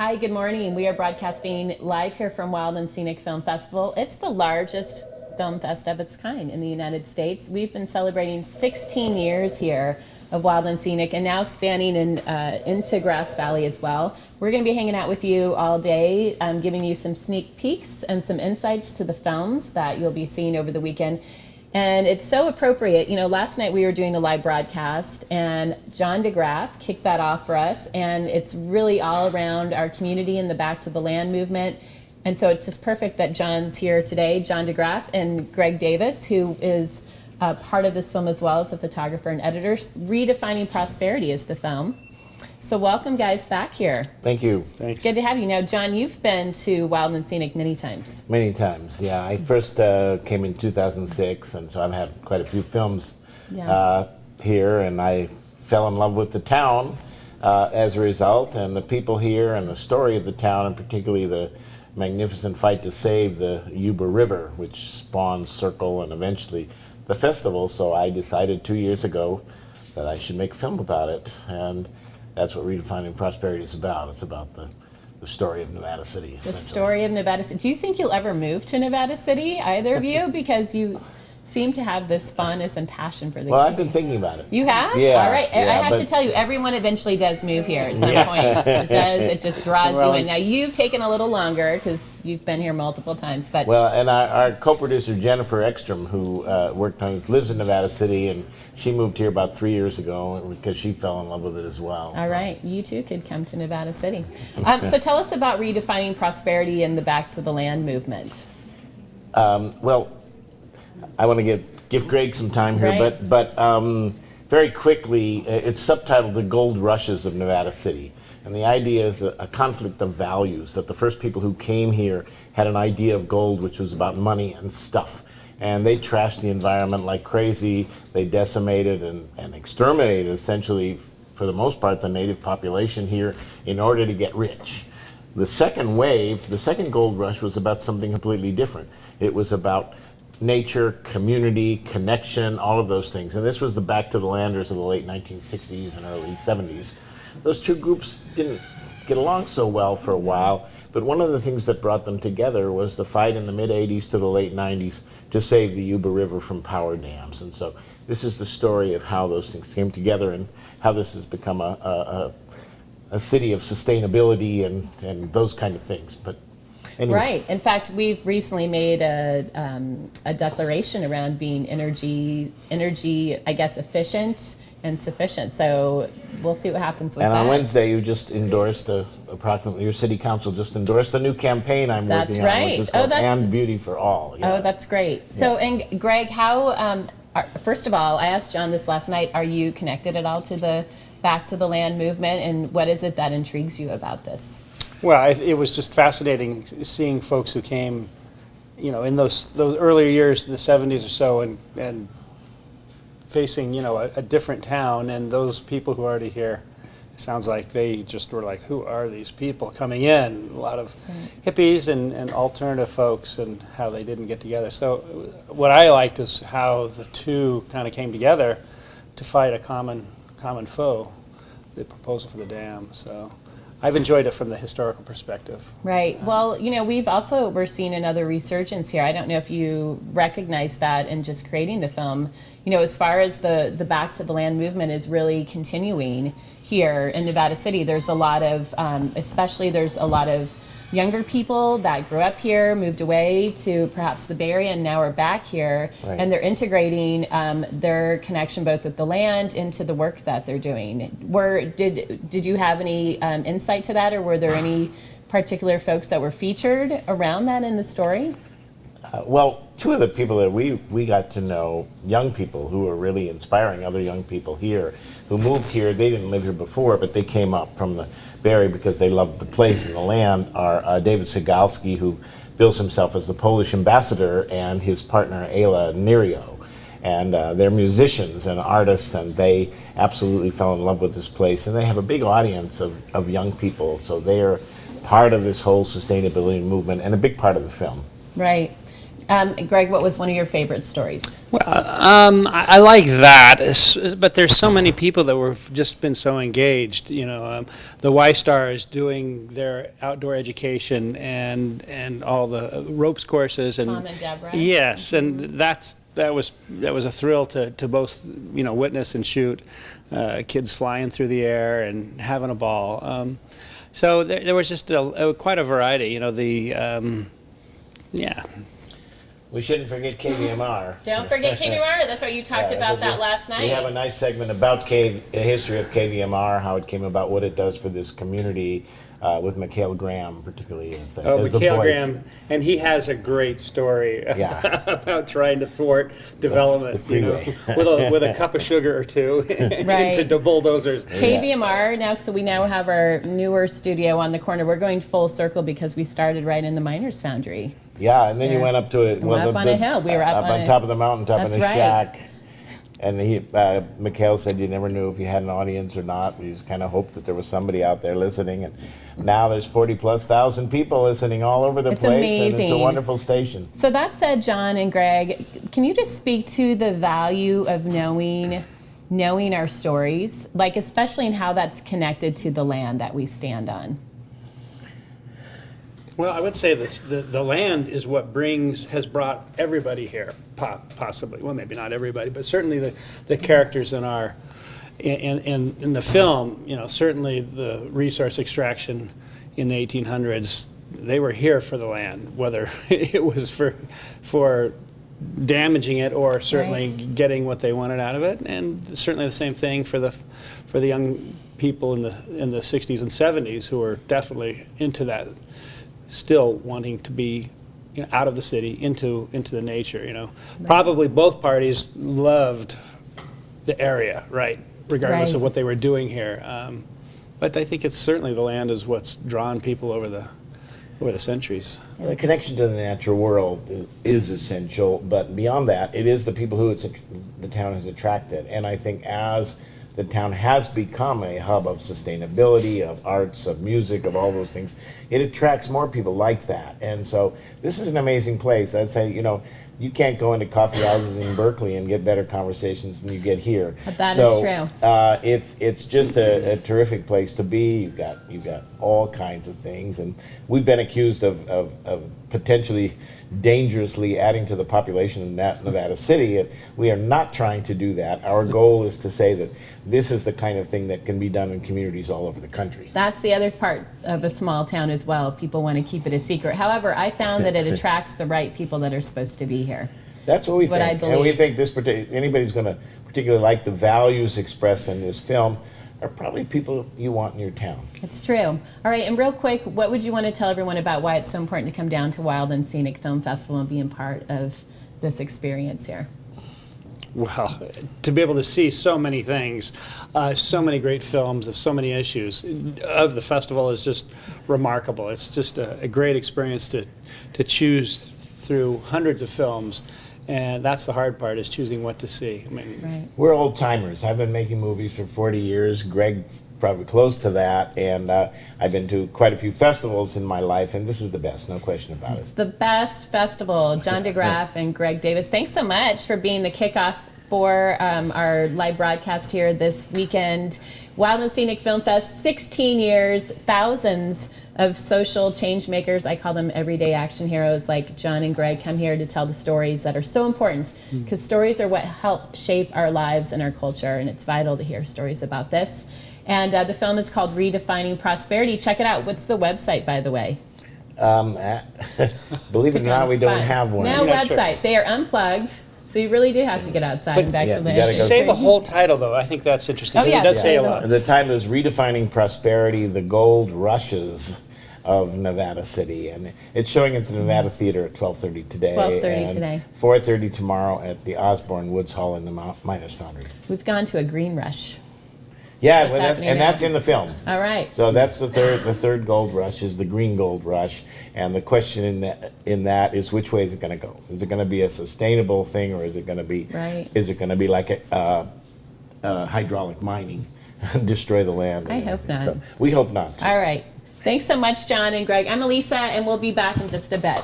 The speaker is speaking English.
Hi, good morning. We are broadcasting live here from Wild and Scenic Film Festival. It's the largest film fest of its kind in the United States. We've been celebrating 16 years here of Wild and Scenic, and now spanning into Grass Valley as well. We're going to be hanging out with you all day, giving you some sneak peeks and some insights to the films that you'll be seeing over the weekend. And it's so appropriate. You know, last night we were doing a live broadcast and John Graf kicked that off for us. And it's really all around our community and the Back to the Land movement. And so it's just perfect that John's here today, John Graf and Greg Davis, who is part of this film as well as a photographer and editor. Redefining Prosperity is the film. So welcome, guys, back here. Thank you. Thanks. It's good to have you. Now, John, you've been to Wild and Scenic many times. Many times, yeah. I first came in 2006, and so I've had quite a few films here, and I fell in love with the town as a result, and the people here, and the story of the town, and particularly the magnificent fight to save the Yuba River, which spawns Circle and eventually the festival. So I decided 2 years ago that I should make a film about it, and that's what Redefining Prosperity is about. It's about the story of Nevada City. The story of Nevada City. Do you think you'll ever move to Nevada City, either of you? Because you seem to have this fondness and passion for the Well, I've been thinking about it. You have? Yeah. All right. Yeah, I have to tell you, everyone eventually does move here at some point. It does. It just draws you in. Now, you've taken a little longer because you've been here multiple times. But well, and our co-producer, Jennifer Ekstrom, who worked on this, lives in Nevada City, and she moved here about 3 years ago because she fell in love with it as well. All right. You too could come to Nevada City. So tell us about Redefining Prosperity and the Back to the Land movement. Well, I want to give Greg some time here, Right. but very quickly, it's subtitled The Gold Rushes of Nevada City. And the idea is a conflict of values, that the first people who came here had an idea of gold, which was about money and stuff. And they trashed the environment like crazy. They decimated and exterminated, essentially, for the most part, the native population here in order to get rich. The second wave, the second gold rush, was about something completely different. It was about nature, community, connection, all of those things. And this was the Back to the Landers of the late 1960s and early 70s. Those two groups didn't get along so well for a while, but one of the things that brought them together was the fight in the mid-80s to the late 90s to save the Yuba River from power dams. And so this is the story of how those things came together and how this has become a city of sustainability and those kind of things. But anyway. Right. In fact, we've recently made a declaration around being energy, I guess, efficient and sufficient. So we'll see what happens with that. And on Wednesday, you just endorsed your city council just endorsed a new campaign I'm working on, which is called And Beauty for All. Yeah. Oh, that's great. So, and Greg, how? First of all, I asked John this last night. Are you connected at all to the Back to the Land movement, and what is it that intrigues you about this? Well, it was just fascinating seeing folks who came, you know, in those earlier years, the 70s or so, and facing, you know, a different town, and those people who are already here, it sounds like they just were like, who are these people coming in? A lot of hippies and alternative folks, and how they didn't get together. So what I liked is how the two kind of came together to fight a common foe, the proposal for the dam. So I've enjoyed it from the historical perspective. Right. Well, you know, we're seeing another resurgence here. I don't know if you recognize that in just creating the film. You know, as far as the Back to the Land movement is really continuing here in Nevada City, there's a lot of, there's a lot of younger people that grew up here, moved away to perhaps the Bay Area, and now are back here, and they're integrating their connection both with the land into the work that they're doing. Did you have any insight to that, or were there any particular folks that were featured around that in the story? Well, two of the people that we got to know, young people who were really inspiring other young people here, who moved here. They didn't live here before, but they came up from the Bay Area because they loved the place and the land, are David Segalski, who bills himself as the Polish ambassador, and his partner, Ayla Nerio. And they're musicians and artists, and they absolutely fell in love with this place. And they have a big audience of young people, so they are part of this whole sustainability movement and a big part of the film. Right. Greg, what was one of your favorite stories? Well, I like that, but there's so many people that were just been so engaged. The Y Stars doing their outdoor education and all the ropes courses and Tom and Deborah. yes, and that was a thrill to both witness and shoot. Kids flying through the air and having a ball. So there was just quite a variety. Yeah. We shouldn't forget KVMR. Don't forget KVMR. That's right. You talked about that last night. We have a nice segment about a history of KVMR, how it came about, what it does for this community, with Mikhail Graham, particularly as the Mikhail voice. Graham, and he has a great story about trying to thwart development. The freeway. With a cup of sugar or two Right. into bulldozers. KVMR now, so we now have our newer studio on the corner. We're going full circle because we started right in the Miners Foundry. Yeah, and then you Yeah. went up to it. Up on a hill. We were up on on top of the mountain, top of That's the right. shack. And Mikhail said you never knew if you had an audience or not. You just kind of hoped that there was somebody out there listening. And now there's 40,000+ people listening all over the It's place. And it's a amazing. wonderful station. So that said, John and Greg, can you just speak to the value of knowing our stories, like especially in how that's connected to the land that we stand on? Well, I would say this: the land is what has brought everybody here, possibly. Well, maybe not everybody, but certainly the characters in the film. Certainly the resource extraction in the 1800s. They were here for the land, whether it was for damaging it or certainly getting what they wanted out of it, and certainly the same thing for the young people in the 60s and 70s who were definitely into that. Still wanting to be out of the city into the nature. Probably both parties loved the area, right, regardless of what they were doing here. But I think it's certainly the land is what's drawn people over the centuries. The connection to the natural world is essential, but beyond that, it is the people who the town has attracted. And I think as the town has become a hub of sustainability, of arts, of music, of all those things, it attracts more people like that. And so this is an amazing place. I'd say, you can't go into coffee houses in Berkeley and get better conversations than you get here. That is true. It's just a terrific place to be. You've got all kinds of things, and we've been accused of potentially dangerously adding to the population of Nevada City. We are not trying to do that. Our goal is to say that this is the kind of thing that can be done in communities all over the country. That's the other part of a small town as well. People want to keep it a secret. However, I found that it attracts the right people that are supposed to be here. That's what we That's what I think. And we believe. think anybody's going to particularly like the values expressed in this film are probably people you want in your town. It's true. All right, and real quick, what would you want to tell everyone about why it's so important to come down to Wild and Scenic Film Festival and be a part of this experience here? Well, to be able to see so many things, so many great films of so many issues of the festival is just remarkable. It's just a great experience to choose through hundreds of films, and that's the hard part, is choosing what to see. I mean, Right. We're old timers. I've been making movies for 40 years. Greg probably close to that, and I've been to quite a few festivals in my life, and this is the best, no question about it. It's the best festival. John Graf and Greg Davis, thanks so much for being the kickoff for our live broadcast here this weekend. Wild and Scenic Film Fest, 16 years, thousands of social change makers. I call them everyday action heroes like John and Greg come here to tell the stories that are so important, because stories are what help shape our lives and our culture, and it's vital to hear stories about this. And the film is called Redefining Prosperity. Check it out. What's the website, by the way? Believe it or not, we don't have one. No Yeah, website. sure. They are unplugged, so you really do have to get outside and back yeah, to the you gotta go- say the whole title, though. I think that's interesting. Oh, 'cause yeah, it does yeah. say a lot. The title is Redefining Prosperity, the Gold Rushes of Nevada City. And it's showing at the Nevada Theater at 12:30 today. 12:30 and today. 4:30 tomorrow at the Osborne Woods Hall in the Miners Foundry. We've gone to a green rush. Yeah, What's well, happening and now? that's in the film. All right. So that's the third gold rush is the green gold rush, and the question in that is which way is it going to go? Is it going to be a sustainable thing, or is it going to be like a hydraulic mining, destroy the land? and I hope everything? not. So we hope not. All right. Thanks so much, John and Greg. I'm Elisa, and we'll be back in just a bit.